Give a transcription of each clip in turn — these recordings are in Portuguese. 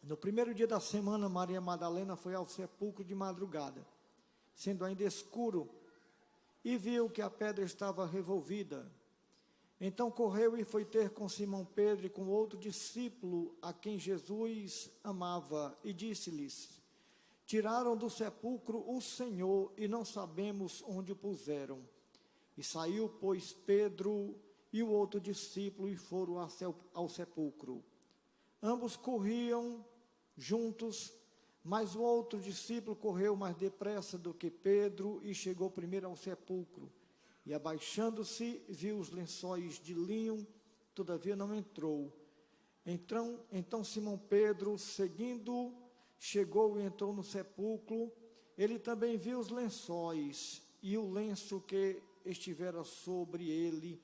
No primeiro dia da semana, Maria Madalena foi ao sepulcro de madrugada, sendo ainda escuro, e viu que a pedra estava revolvida. Então correu e foi ter com Simão Pedro e com outro discípulo a quem Jesus amava, e disse-lhes: tiraram do sepulcro o Senhor e não sabemos onde o puseram. E saiu, pois, Pedro e o outro discípulo e foram ao sepulcro. Ambos corriam juntos, mas o outro discípulo correu mais depressa do que Pedro e chegou primeiro ao sepulcro. E abaixando-se, viu os lençóis de linho, todavia não entrou. Então Simão Pedro, seguindo, chegou e entrou no sepulcro. Ele também viu os lençóis e o lenço que estivera sobre ele,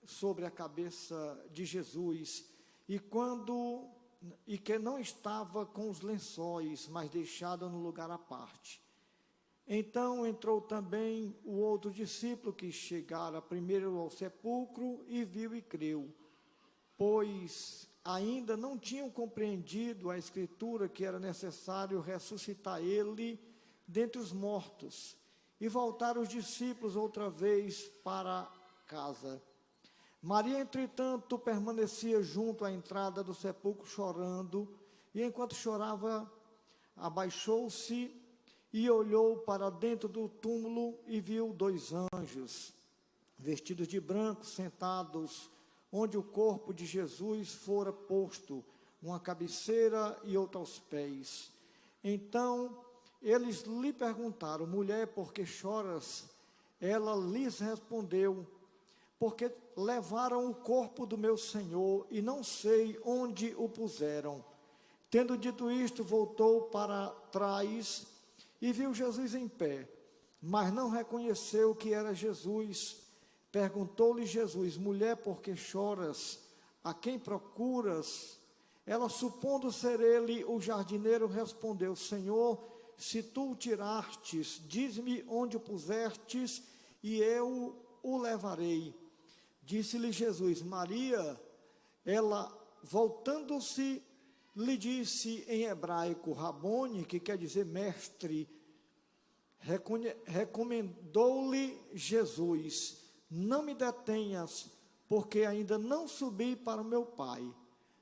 sobre a cabeça de Jesus, e que não estava com os lençóis, mas deixado no lugar à parte. Então entrou também o outro discípulo que chegara primeiro ao sepulcro e viu e creu, pois ainda não tinham compreendido a Escritura que era necessário ressuscitar ele dentre os mortos. E voltaram os discípulos outra vez para casa. Maria, entretanto, permanecia junto à entrada do sepulcro chorando, e enquanto chorava, abaixou-se e olhou para dentro do túmulo e viu 2 anjos, vestidos de branco, sentados onde o corpo de Jesus fora posto, uma cabeceira e outra aos pés. Então eles lhe perguntaram: mulher, por que choras? Ela lhes respondeu: porque levaram o corpo do meu Senhor e não sei onde o puseram. Tendo dito isto, voltou para trás e viu Jesus em pé, mas não reconheceu que era Jesus. Perguntou-lhe Jesus: mulher, por que choras? A quem procuras? Ela, supondo ser ele o jardineiro, respondeu: Senhor, se tu o tirastes, diz-me onde o pusestes, e eu o levarei. Disse-lhe Jesus: Maria. Ela, voltando-se, lhe disse em hebraico, Rabone, que quer dizer mestre. Recomendou-lhe Jesus: não me detenhas, porque ainda não subi para o meu Pai.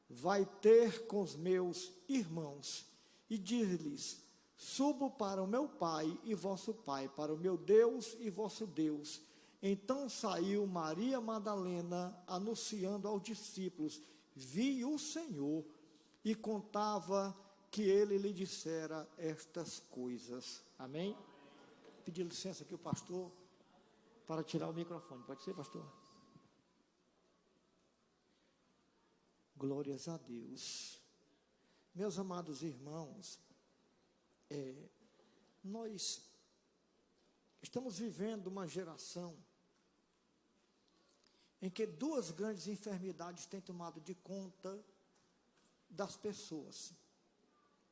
Vai ter com os meus irmãos e diz-lhes: subo para o meu Pai e vosso Pai, para o meu Deus e vosso Deus. Então saiu Maria Madalena, anunciando aos discípulos: vi o Senhor, e contava que ele lhe dissera estas coisas. Amém? Pedir licença aqui o pastor para tirar o microfone. Pode ser, pastor? Glórias a Deus. Meus amados irmãos, nós estamos vivendo uma geração em que 2 grandes enfermidades têm tomado de conta das pessoas.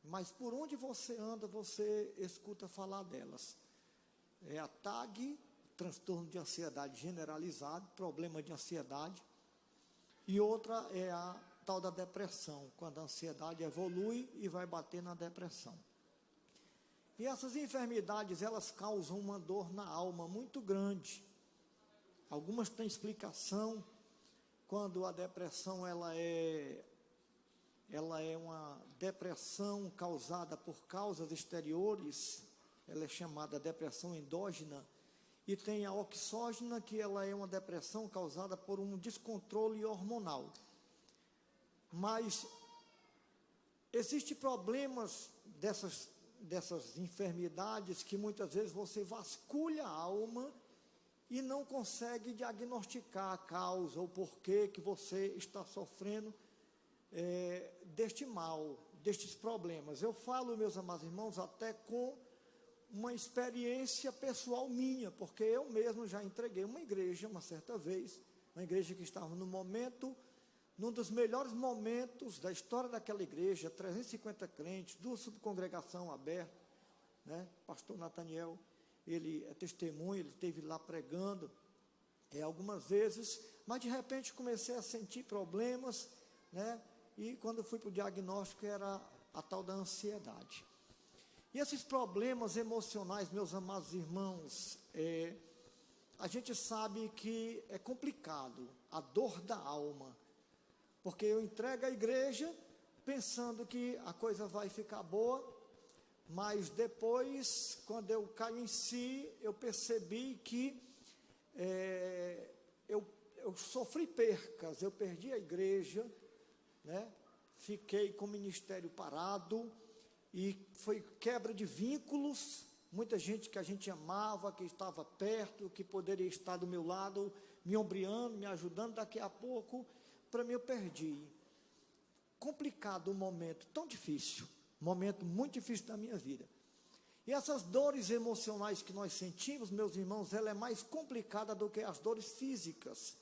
Mas por onde você anda, você escuta falar delas. É a TAG, transtorno de ansiedade generalizado, problema de ansiedade, e outra é a tal da depressão, quando a ansiedade evolui e vai bater na depressão. E essas enfermidades, elas causam uma dor na alma muito grande. Algumas têm explicação, quando a depressão ela é uma depressão causada por causas exteriores, ela é chamada depressão endógena, e tem a oxógena, que ela é uma depressão causada por um descontrole hormonal. Mas existem problemas dessas enfermidades que muitas vezes você vasculha a alma e não consegue diagnosticar a causa, o porquê que você está sofrendo deste mal, destes problemas. Eu falo, meus amados irmãos, até com uma experiência pessoal minha, porque eu mesmo já entreguei uma igreja, uma certa vez, uma igreja que estava num dos melhores momentos da história daquela igreja, 350 crentes, 2 subcongregação aberta, né? Pastor Nathaniel, ele é testemunho, ele esteve lá pregando algumas vezes, mas de repente comecei a sentir problemas, né? e quando eu fui para o diagnóstico era a tal da ansiedade. E esses problemas emocionais, meus amados irmãos, a gente sabe que é complicado, a dor da alma, porque eu entrego a igreja pensando que a coisa vai ficar boa, mas depois, quando eu caio em si, eu percebi que eu sofri percas, eu perdi a igreja, né? Fiquei com o ministério parado, e foi quebra de vínculos, muita gente que a gente amava, que estava perto, que poderia estar do meu lado, me ombreando, me ajudando, daqui a pouco, para mim eu perdi. Complicado um momento tão difícil, momento muito difícil da minha vida. E essas dores emocionais que nós sentimos, meus irmãos, ela é mais complicada do que as dores físicas,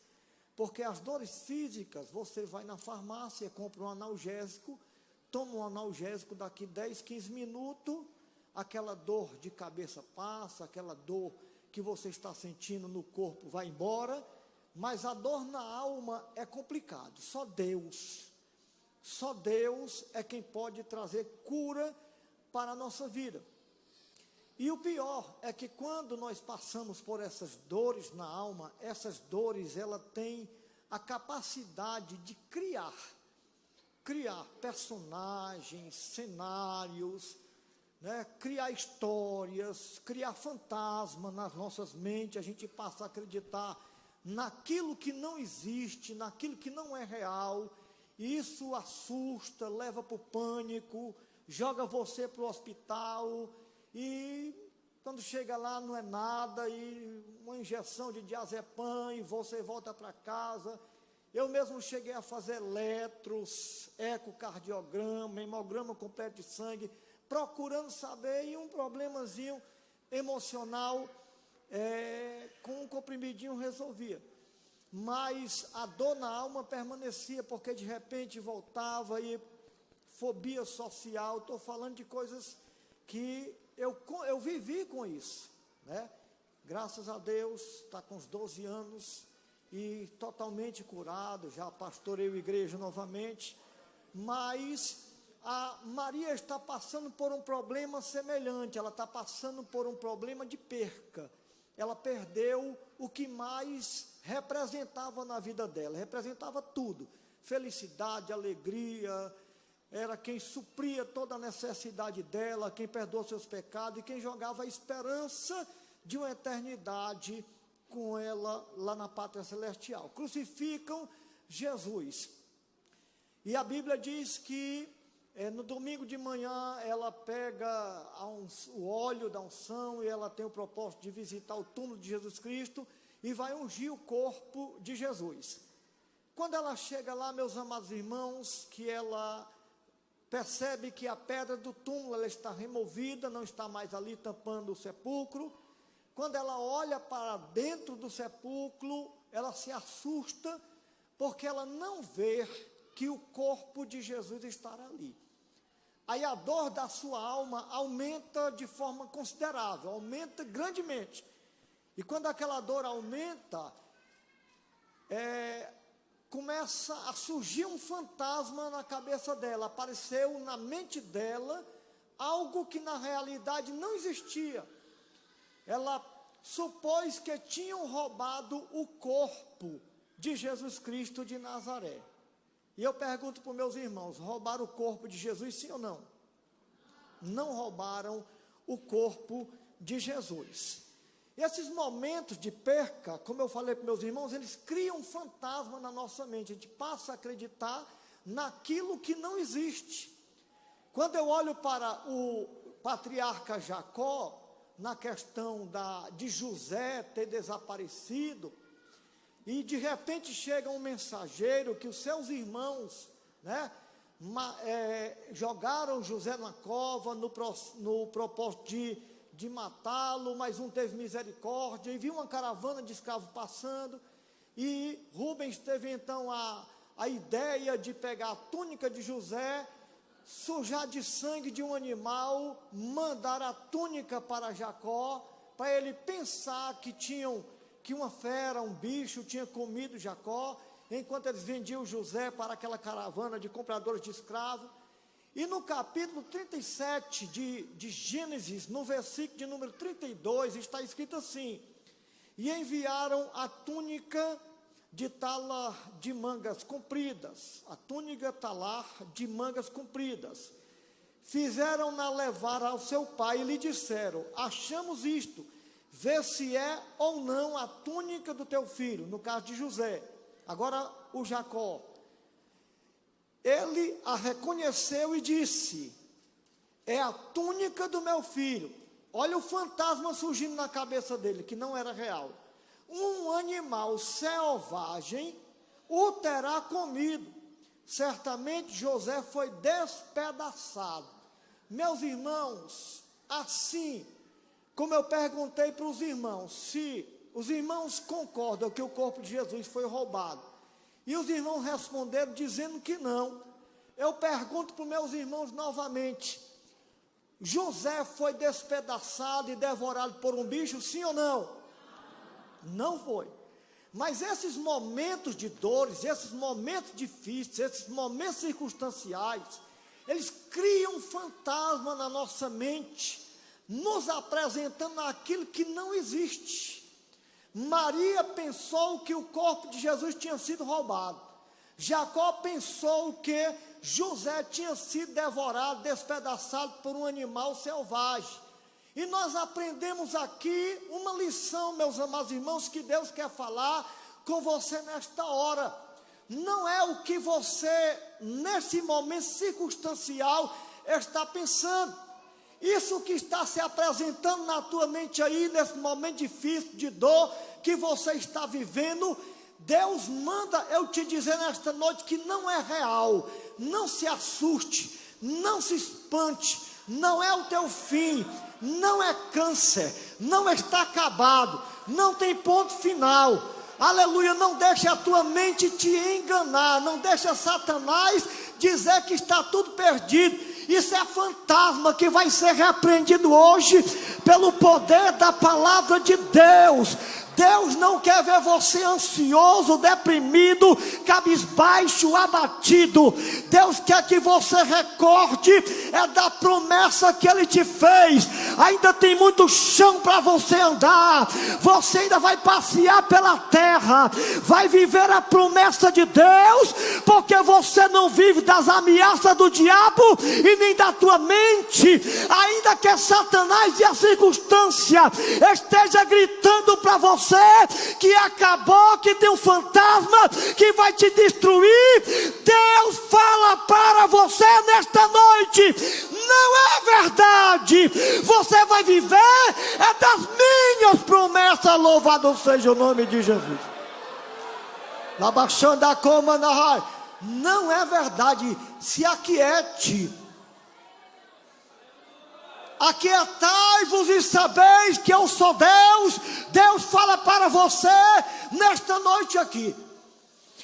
porque as dores físicas, você vai na farmácia, compra um analgésico, toma um analgésico, daqui 10, 15 minutos, aquela dor de cabeça passa, aquela dor que você está sentindo no corpo vai embora, mas a dor na alma é complicado, só Deus é quem pode trazer cura para a nossa vida. E o pior é que quando nós passamos por essas dores na alma, essas dores, ela tem a capacidade de criar personagens, cenários, né? Criar histórias, criar fantasmas nas nossas mentes, a gente passa a acreditar naquilo que não existe, naquilo que não é real, e isso assusta, leva para o pânico, joga você para o hospital, e quando chega lá não é nada, e uma injeção de diazepam, e você volta para casa. Eu mesmo cheguei a fazer eletros, ecocardiograma, hemograma completo de sangue, procurando saber, e um problemazinho emocional, com um comprimidinho resolvia. Mas a dor na alma permanecia, porque de repente voltava, e fobia social, estou falando de coisas que eu vivi com isso, né? Graças a Deus, está com uns 12 anos, e totalmente curado, já pastorei a igreja novamente, mas a Maria está passando por um problema semelhante, ela está passando por um problema de perca, ela perdeu o que mais representava na vida dela, representava tudo, felicidade, alegria, era quem supria toda a necessidade dela, quem perdoou seus pecados, e quem jogava a esperança de uma eternidade com ela lá na pátria celestial. Crucificam Jesus, e a Bíblia diz que no domingo de manhã ela pega o óleo da unção, e ela tem o propósito de visitar o túmulo de Jesus Cristo, e vai ungir o corpo de Jesus. Quando ela chega lá, meus amados irmãos, que ela percebe que a pedra do túmulo ela está removida, não está mais ali tampando o sepulcro. Quando ela olha para dentro do sepulcro, ela se assusta, porque ela não vê que o corpo de Jesus está ali. Aí a dor da sua alma aumenta de forma considerável, aumenta grandemente. E quando aquela dor aumenta, começa a surgir um fantasma na cabeça dela, apareceu na mente dela algo que na realidade não existia. Ela supôs que tinham roubado o corpo de Jesus Cristo de Nazaré. E eu pergunto para os meus irmãos, roubaram o corpo de Jesus, sim ou não? Não roubaram o corpo de Jesus. E esses momentos de perca, como eu falei para meus irmãos, eles criam um fantasma na nossa mente, a gente passa a acreditar naquilo que não existe. Quando eu olho para o patriarca Jacó, na questão de José ter desaparecido, e de repente chega um mensageiro que os seus irmãos, né, jogaram José na cova no propósito de matá-lo, mas um teve misericórdia, e viu uma caravana de escravos passando, e Rubens teve então a ideia de pegar a túnica de José, sujar de sangue de um animal, mandar a túnica para Jacó, para ele pensar que uma fera, um bicho tinha comido Jacó, enquanto eles vendiam José para aquela caravana de compradores de escravos. E no capítulo 37 de Gênesis, no versículo de número 32, está escrito assim: e enviaram a túnica de talar de mangas compridas, a túnica talar de mangas compridas. Fizeram-na levar ao seu pai e lhe disseram: achamos isto, vê se é ou não a túnica do teu filho, no caso de José. Agora o Jacó, ele a reconheceu e disse: é a túnica do meu filho. Olha o fantasma surgindo na cabeça dele, que não era real. Um animal selvagem o terá comido. Certamente José foi despedaçado. Meus irmãos, assim como eu perguntei para os irmãos, se os irmãos concordam que o corpo de Jesus foi roubado, e os irmãos responderam dizendo que não, eu pergunto para os meus irmãos novamente: José foi despedaçado e devorado por um bicho, sim ou não? Não foi. Mas esses momentos de dores, esses momentos difíceis, esses momentos circunstanciais, eles criam um fantasma na nossa mente, nos apresentando aquilo que não existe. Maria pensou que o corpo de Jesus tinha sido roubado. Jacó pensou que José tinha sido devorado, despedaçado por um animal selvagem. E nós aprendemos aqui uma lição, meus amados irmãos, que Deus quer falar com você nesta hora. Não é o que você, nesse momento circunstancial, está pensando. Isso que está se apresentando na tua mente aí, nesse momento difícil, de dor, que você está vivendo, Deus manda eu te dizer nesta noite que não é real. Não se assuste, não se espante, não é o teu fim. Não é câncer, não está acabado, não tem ponto final. Aleluia, não deixe a tua mente te enganar, não deixe Satanás dizer que está tudo perdido. Isso é fantasma que vai ser repreendido hoje pelo poder da palavra de Deus. Deus não quer ver você ansioso, deprimido, cabisbaixo, abatido. Deus quer que você recorde da promessa que Ele te fez. Ainda tem muito chão para você andar. Você ainda vai passear pela terra, vai viver a promessa de Deus, porque você não vive das ameaças do diabo e nem da tua mente. Ainda que Satanás e a circunstância esteja gritando para você que acabou, que tem um fantasma que vai te destruir, Deus fala para você nesta noite: não é verdade, você vai viver das minhas promessas. Louvado seja o nome de Jesus. Não é verdade. Se aquiete. Aquietai-vos e sabeis que eu sou Deus. Deus fala para você nesta noite aqui.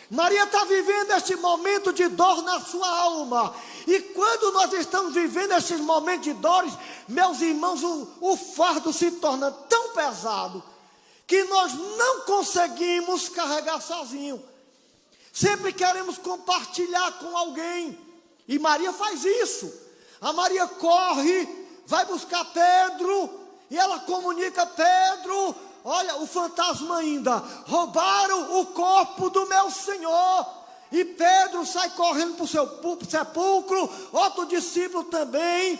Maria está vivendo este momento de dor na sua alma. E quando nós estamos vivendo esses momentos de dores, meus irmãos, o fardo se torna tão pesado que nós não conseguimos carregar sozinho. Sempre queremos compartilhar com alguém. E Maria faz isso. A Maria corre, vai buscar Pedro, e ela comunica a Pedro: olha, o fantasma ainda, roubaram o corpo do meu Senhor. E Pedro sai correndo para o seu sepulcro, outro discípulo também.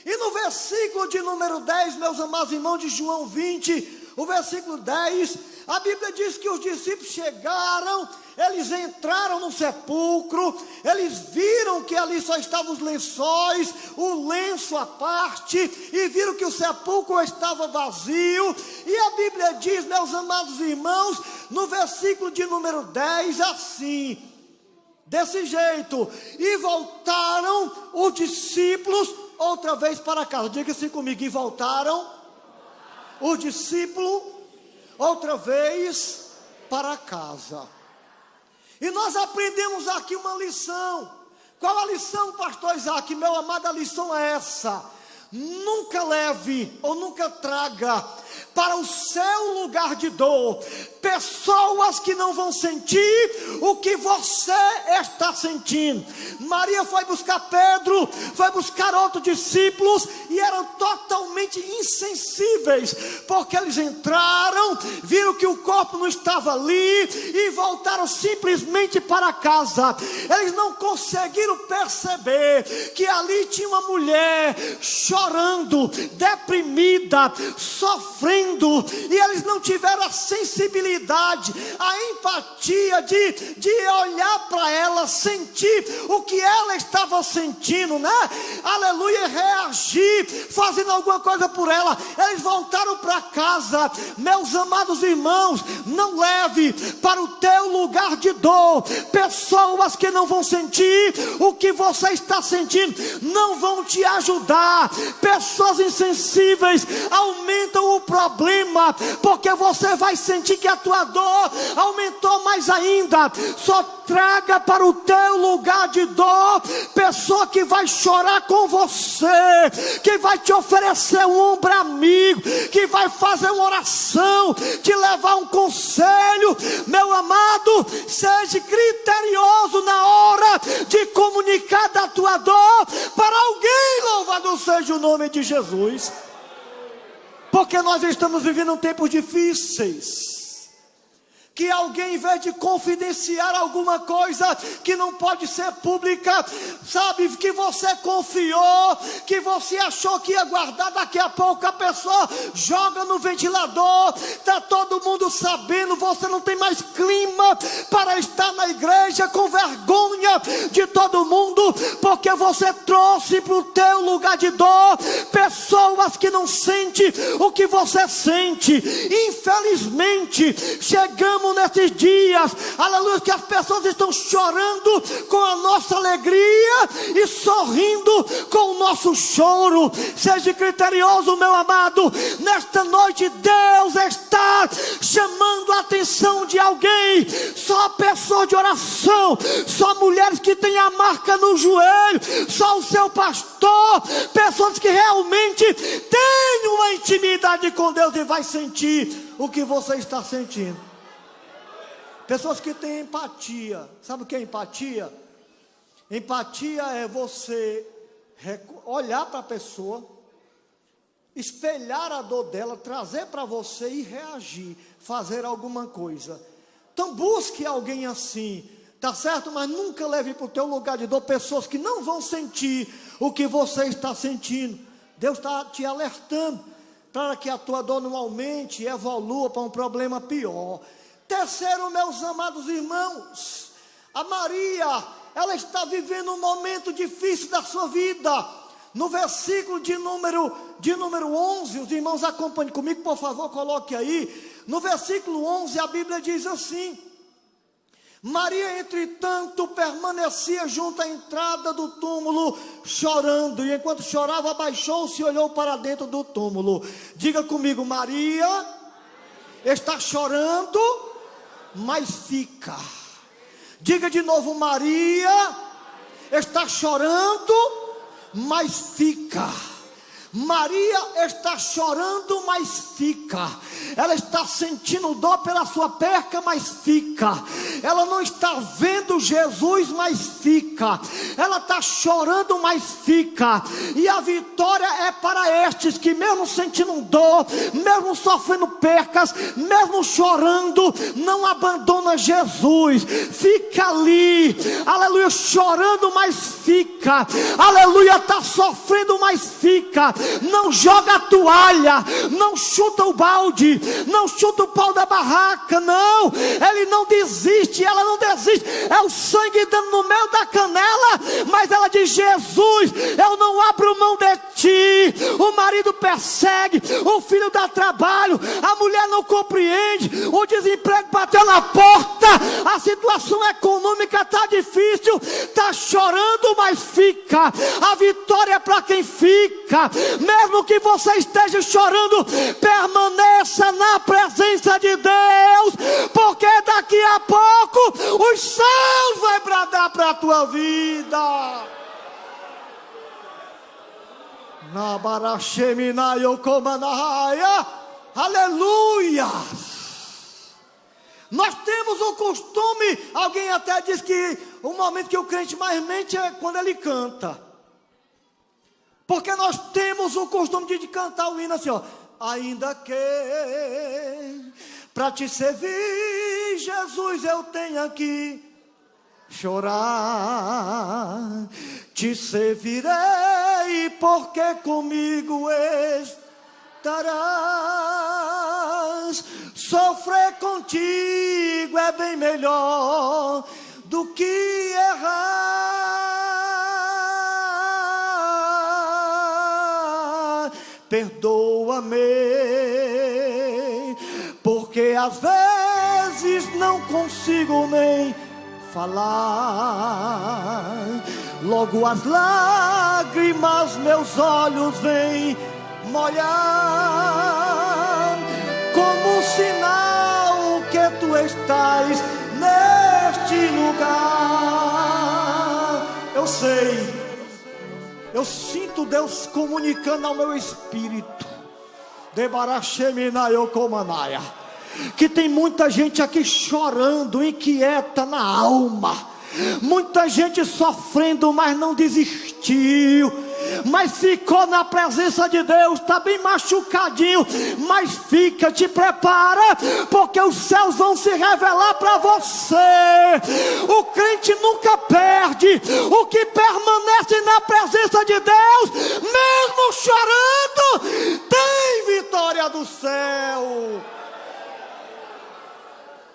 E no versículo de número 10, meus amados irmãos, de João 20, o versículo 10, a Bíblia diz que os discípulos chegaram, eles entraram no sepulcro, eles viram que ali só estavam os lençóis, o lenço à parte, e viram que o sepulcro estava vazio. E a Bíblia diz, meus amados irmãos, no versículo de número 10, assim, desse jeito: e voltaram os discípulos outra vez para casa. Diga assim comigo: e voltaram os discípulos outra vez para casa. E nós aprendemos aqui uma lição. Qual a lição, pastor Isaac? Meu amado, a lição é essa: nunca leve ou nunca traga para o seu lugar de dor. Pessoas que não vão sentir o que você está sentindo. Maria foi buscar Pedro, foi buscar outros discípulos, e eram totalmente insensíveis, porque eles entraram, viram que o corpo não estava ali, e voltaram simplesmente para casa. Eles não conseguiram perceber que ali tinha uma mulher chorando, deprimida, sofrendo, e eles não tiveram a sensibilidade, a empatia de olhar para ela, sentir o que ela estava sentindo, né? Aleluia, reagir, fazendo alguma coisa por ela. Eles voltaram para casa. Meus amados irmãos, não leve para o teu lugar de dor pessoas que não vão sentir o que você está sentindo, não vão te ajudar. Pessoas insensíveis aumentam o problema, porque você vai sentir que a tua dor aumentou mais ainda. Só traga para o teu lugar de dor pessoa que vai chorar com você, que vai te oferecer um ombro amigo, que vai fazer uma oração, te levar um conselho. Meu amado, seja criterioso na hora de comunicar da tua dor para alguém. Louvado seja o nome de Jesus, porque nós estamos vivendo tempos difíceis, que alguém, em vez de confidenciar alguma coisa que não pode ser pública, sabe, que você confiou, que você achou que ia guardar, daqui a pouco a pessoa joga no ventilador, está todo mundo sabendo, você não tem mais clima para estar na igreja, com vergonha de todo mundo, porque você trouxe para o teu lugar de dor pessoas que não sentem o que você sente. Infelizmente, chegamos nesses dias, aleluia, que as pessoas estão chorando com a nossa alegria e sorrindo com o nosso choro. Seja criterioso, meu amado. Nesta noite Deus está chamando a atenção de alguém. Só pessoas de oração, só mulheres que têm a marca no joelho, só o seu pastor, pessoas que realmente têm uma intimidade com Deus e vai sentir o que você está sentindo. Pessoas que têm empatia. Sabe o que é empatia? Empatia é você olhar para a pessoa, espelhar a dor dela, trazer para você e reagir, fazer alguma coisa. Então busque alguém assim, tá certo? Mas nunca leve para o teu lugar de dor pessoas que não vão sentir o que você está sentindo. Deus está te alertando para que a tua dor não aumente e evolua para um problema pior. Terceiro, meus amados irmãos, a Maria, ela está vivendo um momento difícil da sua vida. No versículo de número 11, os irmãos acompanhem comigo, por favor, coloque aí. No versículo 11, a Bíblia diz assim: Maria, entretanto, permanecia junto à entrada do túmulo, chorando. E enquanto chorava, abaixou-se e olhou para dentro do túmulo. Diga comigo: Maria está chorando, mas fica. Diga de novo: Maria está chorando, mas fica. Maria está chorando, mas fica. Ela está sentindo dor pela sua perca, mas fica. Ela não está vendo Jesus, mas fica. Ela está chorando, mas fica. E a vitória é para estes que, mesmo sentindo dor, mesmo sofrendo percas, mesmo chorando, não abandona Jesus. Fica ali, aleluia, chorando, mas fica. Aleluia, está sofrendo, mas fica. Não joga a toalha, não chuta o balde, não chuta o pau da barraca, não. Ele não desiste, ela não desiste. É o sangue dando no meio da canela, mas ela diz: Jesus, eu não abro mão de ti. O marido persegue, o filho dá trabalho, a mulher não compreende, o desemprego bateu na porta, a situação econômica está difícil, está chorando, mas fica. A vitória é para quem fica. Mesmo que você esteja chorando, permaneça na presença de Deus, porque daqui a pouco os céus vai bradar para a tua vida. Na barachemina yokomanahaya, Aleluia! Nós temos o costume, alguém até diz que o momento que o crente mais mente é quando ele canta. Porque nós temos o costume de cantar o hino assim, ó. Ainda que para te servir, Jesus, eu tenho que chorar, te servirei, porque comigo estarás. Sofrer contigo é bem melhor do que errar. Perdoa-me, porque às vezes não consigo nem falar. Logo as lágrimas meus olhos vêm molhar, como um sinal que tu estás neste lugar. Eu sei, eu sinto Deus comunicando ao meu espírito, que tem muita gente aqui chorando, inquieta na alma, muita gente sofrendo, mas não desistiu, mas ficou na presença de Deus, está bem machucadinho, mas fica, te prepara, porque os céus vão se revelar para você. O crente nunca perde, o que permanece na presença de Deus, mesmo chorando, tem vitória do céu.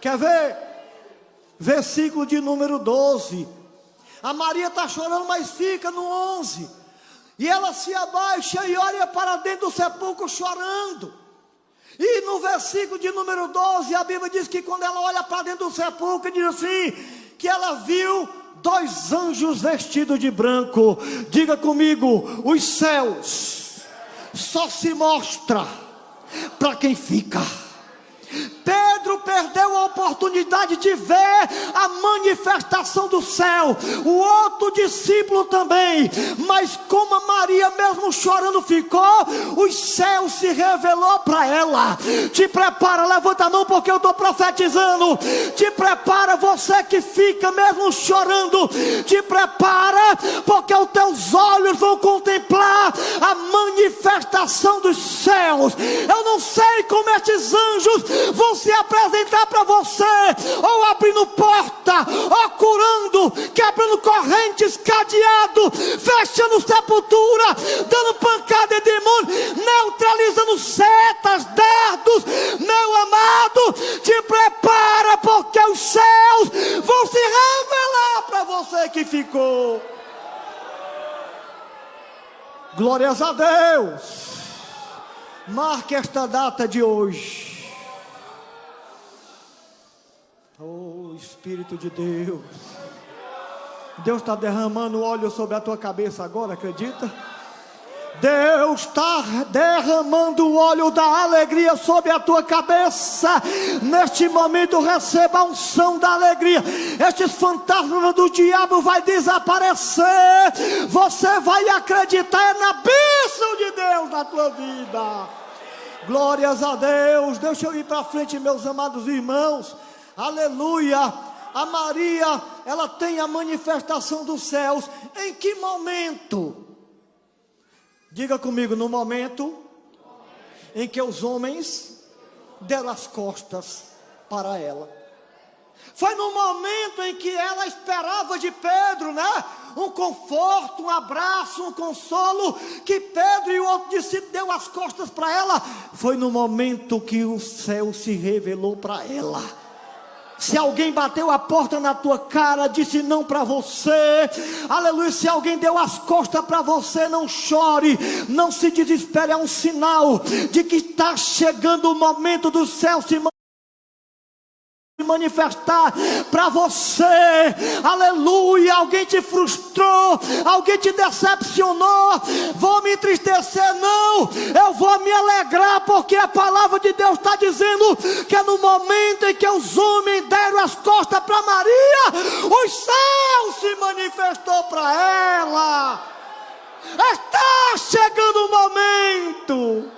Quer ver? Versículo de número 12. A Maria está chorando, mas fica no 11. E ela se abaixa e olha para dentro do sepulcro chorando. E no versículo de número 12, a Bíblia diz que quando ela olha para dentro do sepulcro, diz assim, que ela viu 2 anjos vestidos de branco. Diga comigo, os céus só se mostra para quem fica. Pedro perdeu a oportunidade de ver a manifestação do céu, o outro discípulo também, mas como a Maria mesmo chorando ficou, o céu se revelou para ela. Te prepara, levanta a mão porque eu estou profetizando. Te prepara, você que fica mesmo chorando, te prepara, porque os teus olhos vão contemplar a manifestação dos céus. Eu não sei como esses anjos vão se apresentar para você, ou abrindo porta, ou curando, quebrando correntes, cadeado, fechando sepultura, dando pancada em demônio, neutralizando setas, dardos. Meu amado, te prepara, porque os céus vão se revelar para você que ficou. Glórias a Deus. Marque esta data de hoje. Oh, Espírito de Deus. Deus está derramando óleo sobre a tua cabeça agora, acredita? Deus está derramando o óleo da alegria sobre a tua cabeça. Neste momento receba a unção da alegria. Estes fantasmas do diabo vai desaparecer. Você vai acreditar na bênção de Deus na tua vida. Glórias a Deus. Deixa eu ir para frente, meus amados irmãos. Aleluia. A Maria, ela tem a manifestação dos céus. Em que momento? Diga comigo, no momento em que os homens deram as costas para ela. Foi no momento em que ela esperava de Pedro, né? Um conforto, um abraço, um consolo, que Pedro e o outro discípulo deu as costas para ela. Foi no momento que o céu se revelou para ela. Se alguém bateu a porta na tua cara, disse não para você, aleluia. Se alguém deu as costas para você, não chore, não se desespere, é um sinal de que está chegando o momento do céu se manifestar para você, aleluia. Alguém te frustrou, alguém te decepcionou, vou me entristecer? Não, eu vou me alegrar, porque a palavra de Deus está dizendo que é no momento em que os homens deram as costas para Maria, o céu se manifestou para ela. Está chegando o momento.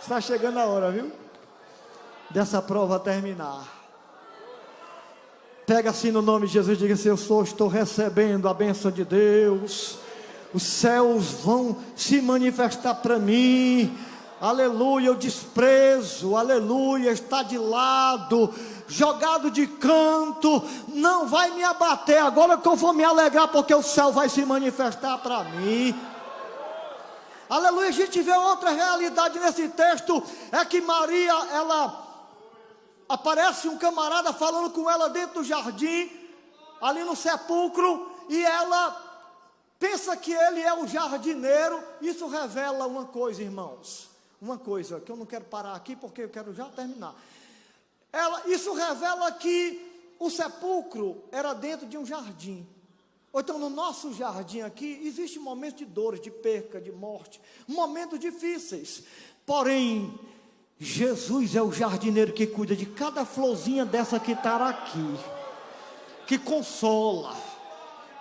Está chegando a hora, viu? Dessa prova terminar. Pega assim no nome de Jesus e diga assim: estou recebendo a bênção de Deus. Os céus vão se manifestar para mim. Aleluia, eu desprezo, aleluia, está de lado, jogado de canto, não vai me abater. Agora que eu vou me alegrar, porque o céu vai se manifestar para mim. Aleluia. A gente vê outra realidade nesse texto, é que Maria, ela aparece um camarada falando com ela dentro do jardim, ali no sepulcro, e ela pensa que ele é o jardineiro. Isso revela uma coisa, irmãos, uma coisa que eu não quero parar aqui, porque eu quero já terminar. Isso revela que o sepulcro era dentro de um jardim. Ou então no nosso jardim aqui, existe momentos de dores, de perca, de morte, momentos difíceis. Porém, Jesus é o jardineiro que cuida de cada florzinha dessa que está aqui, que consola.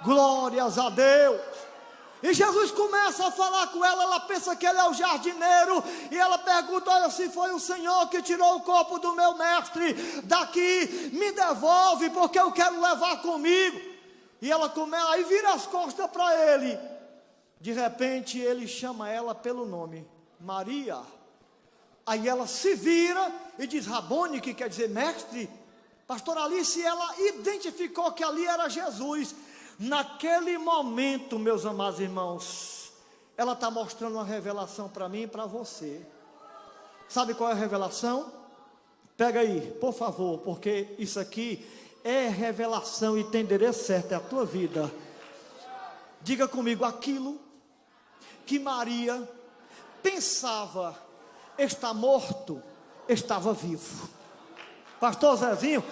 Glórias a Deus. E Jesus começa a falar com ela, ela pensa que ele é o jardineiro, e ela pergunta: olha, se foi o Senhor que tirou o corpo do meu mestre daqui, me devolve, porque eu quero levar comigo. E ela começa, aí vira as costas para ele. De repente ele chama ela pelo nome, Maria. Aí ela se vira e diz Rabone, que quer dizer mestre. Pastor Alice, ela identificou que ali era Jesus. Naquele momento, meus amados irmãos, ela está mostrando uma revelação para mim e para você. Sabe qual é a revelação? Pega aí, por favor, porque isso aqui é revelação e tem endereço certo, é a tua vida. Diga comigo: aquilo que Maria pensava estar morto, estava vivo. Pastor Zezinho,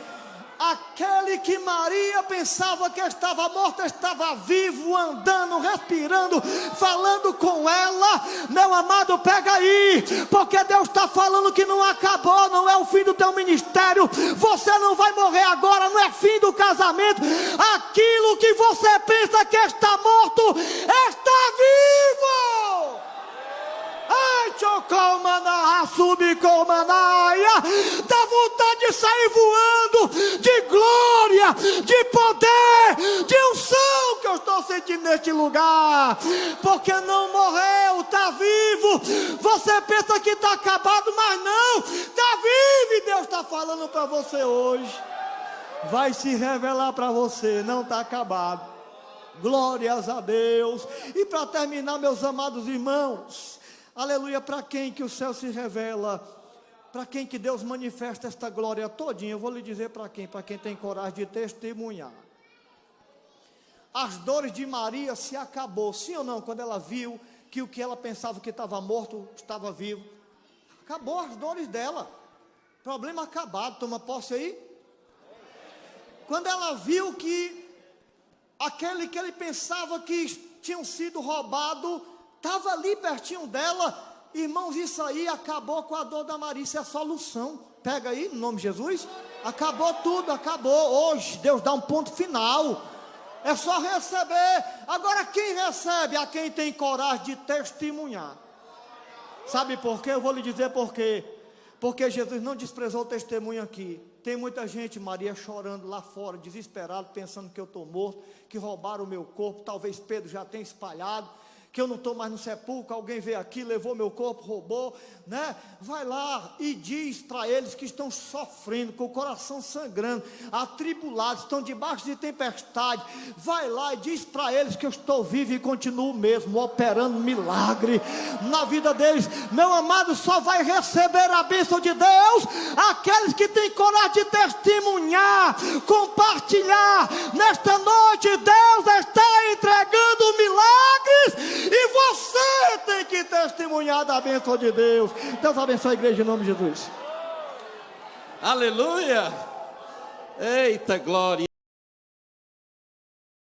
aquele que Maria pensava que estava morto, estava vivo, andando, respirando, falando com ela. Meu amado, pega aí, porque Deus está falando que não acabou, não é o fim do teu ministério. Você não vai morrer agora, não é fim do casamento. Aquilo que você pensa que está morto, está vivo. Ai, chocomana, subicomanaia, dá vontade de sair voando, de glória, de poder, de unção que eu estou sentindo neste lugar, porque não morreu, está vivo. Você pensa que está acabado, mas não, está vivo, e Deus está falando para você hoje, vai se revelar para você, não está acabado. Glórias a Deus. E para terminar, meus amados irmãos, aleluia, para quem que o céu se revela, para quem que Deus manifesta esta glória todinha, eu vou lhe dizer para quem tem coragem de testemunhar. As dores de Maria se acabou, sim ou não, quando ela viu que o que ela pensava que estava morto, estava vivo. Acabou as dores dela, problema acabado, toma posse aí. Quando ela viu que aquele que ele pensava que tinham sido roubado, estava ali pertinho dela, irmãos, isso aí acabou com a dor da Maria. Isso é a solução. Pega aí, no nome de Jesus. Acabou tudo, acabou. Hoje Deus dá um ponto final. É só receber. Agora quem recebe? A quem tem coragem de testemunhar. Sabe por quê? Eu vou lhe dizer por quê. Porque Jesus não desprezou o testemunho aqui. Tem muita gente, Maria, chorando lá fora, desesperado, pensando que eu estou morto, que roubaram o meu corpo. Talvez Pedro já tenha espalhado, que eu não estou mais no sepulcro, alguém veio aqui, levou meu corpo, roubou, né? Vai lá e diz para eles que estão sofrendo, com o coração sangrando, atribulados, estão debaixo de tempestade. Vai lá e diz para eles que eu estou vivo e continuo mesmo, operando milagre na vida deles. Meu amado, só vai receber a bênção de Deus aqueles que têm coragem de testemunhar, compartilhar. Nesta noite Deus está entregando milagres, e você tem que testemunhar da bênção de Deus. Deus abençoe a igreja em nome de Jesus. Aleluia. Eita glória.